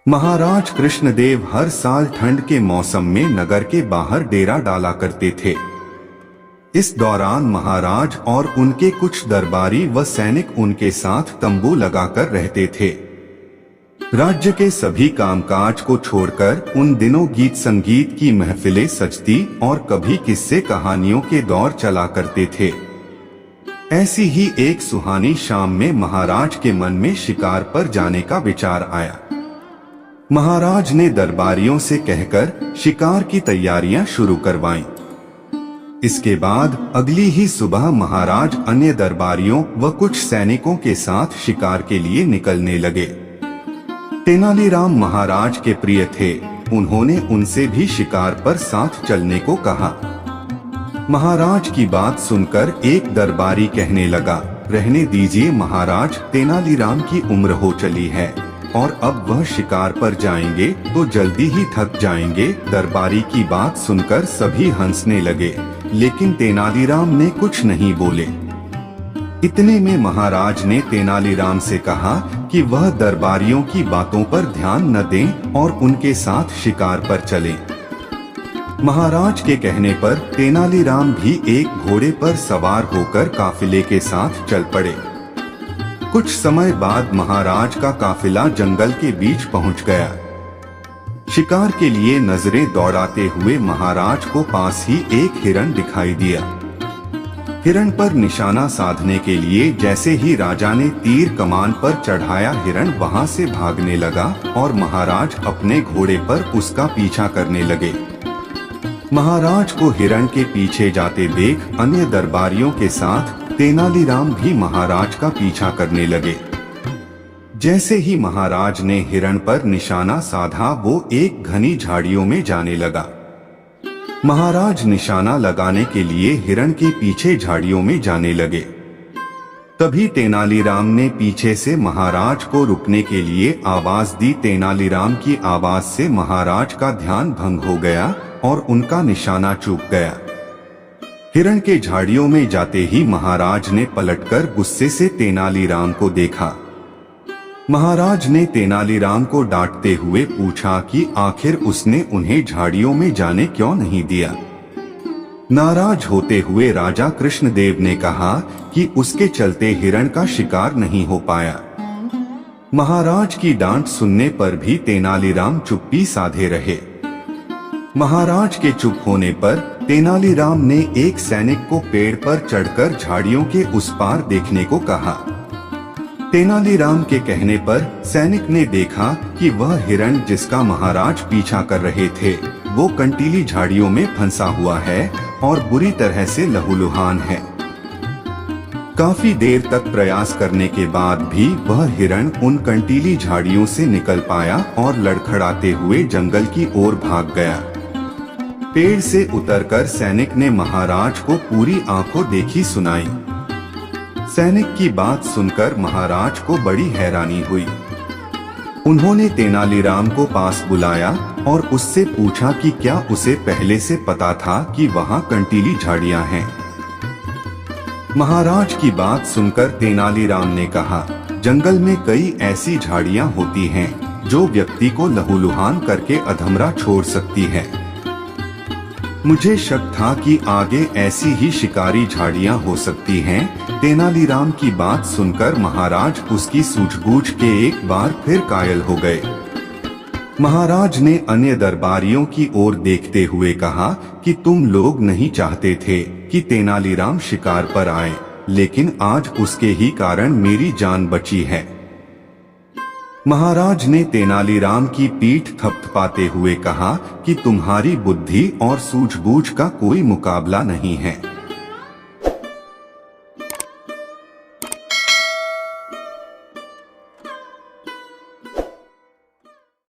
महाराज कृष्णदेव हर साल ठंड के मौसम में नगर के बाहर डेरा डाला करते थे। इस दौरान महाराज और उनके कुछ दरबारी व सैनिक उनके साथ तंबू लगाकर रहते थे। राज्य के सभी कामकाज को छोड़कर उन दिनों गीत संगीत की महफिलें सजती और कभी किस्से कहानियों के दौर चला करते थे। ऐसी ही एक सुहानी शाम में महाराज के मन में शिकार पर जाने का विचार आया। महाराज ने दरबारियों से कहकर शिकार की तैयारियां शुरू करवाईं। इसके बाद अगली ही सुबह महाराज अन्य दरबारियों व कुछ सैनिकों के साथ शिकार के लिए निकलने लगे। तेनालीराम महाराज के प्रिय थे, उन्होंने उनसे भी शिकार पर साथ चलने को कहा। महाराज की बात सुनकर एक दरबारी कहने लगा, रहने दीजिए महाराज, तेनालीराम की उम्र हो चली है और अब वह शिकार पर जाएंगे तो जल्दी ही थक जाएंगे। दरबारी की बात सुनकर सभी हंसने लगे, लेकिन तेनालीराम ने कुछ नहीं बोले। इतने में महाराज ने तेनालीराम से कहा कि वह दरबारियों की बातों पर ध्यान न दें और उनके साथ शिकार पर चलें। महाराज के कहने पर तेनालीराम भी एक घोड़े पर सवार होकर काफिले के साथ चल पड़े। कुछ समय बाद महाराज का काफिला जंगल के बीच पहुंच गया। शिकार के लिए नजरें दौड़ाते हुए महाराज को पास ही एक हिरण दिखाई दिया। हिरण पर निशाना साधने के लिए जैसे ही राजा ने तीर कमान पर चढ़ाया, हिरण वहां से भागने लगा और महाराज अपने घोड़े पर उसका पीछा करने लगे। महाराज को हिरण के पीछे जाते देख अन्य दरबारियों के साथ तेनालीराम भी महाराज का पीछा करने लगे। जैसे ही महाराज ने हिरण पर निशाना साधा, वो एक घनी झाड़ियों में जाने लगा। महाराज निशाना लगाने के लिए हिरण के पीछे झाड़ियों में जाने लगे। तभी तेनालीराम ने पीछे से महाराज को रुकने के लिए आवाज दी। तेनालीराम की आवाज से महाराज का ध्यान भंग हो गया और उनका निशाना चूक गया। हिरण के झाड़ियों में जाते ही महाराज ने पलटकर गुस्से से तेनालीराम को देखा। महाराज ने तेनालीराम को डांटते हुए पूछा कि आखिर उसने उन्हें झाड़ियों में जाने क्यों नहीं दिया। नाराज होते हुए राजा कृष्णदेव ने कहा कि उसके चलते हिरण का शिकार नहीं हो पाया। महाराज की डांट सुनने पर भी तेनालीराम चुप्पी साधे रहे। महाराज के चुप होने पर तेनालीराम ने एक सैनिक को पेड़ पर चढ़कर झाड़ियों के उस पार देखने को कहा। तेनालीराम के कहने पर सैनिक ने देखा कि वह हिरण जिसका महाराज पीछा कर रहे थे, वो कंटीली झाड़ियों में फंसा हुआ है और बुरी तरह से लहूलुहान है। काफी देर तक प्रयास करने के बाद भी वह हिरण उन कंटीली झाड़ियों से निकल पाया और लड़खड़ाते हुए जंगल की ओर भाग गया। पेड़ से उतरकर सैनिक ने महाराज को पूरी आंखों देखी सुनाई। सैनिक की बात सुनकर महाराज को बड़ी हैरानी हुई। उन्होंने तेनालीराम को पास बुलाया और उससे पूछा कि क्या उसे पहले से पता था कि वहां कंटीली झाड़ियां हैं। महाराज की बात सुनकर तेनालीराम ने कहा, जंगल में कई ऐसी झाड़ियां होती हैं जो व्यक्ति को लहूलुहान करके अधमरा छोड़ सकती है। मुझे शक था कि आगे ऐसी ही शिकारी झाड़ियां हो सकती हैं। तेनालीराम की बात सुनकर महाराज उसकी सूझबूझ के एक बार फिर कायल हो गए। महाराज ने अन्य दरबारियों की ओर देखते हुए कहा कि तुम लोग नहीं चाहते थे कि तेनालीराम शिकार पर आए, लेकिन आज उसके ही कारण मेरी जान बची है। महाराज ने तेनालीराम की पीठ थपथपाते हुए कहा कि तुम्हारी बुद्धि और सूझबूझ का कोई मुकाबला नहीं है।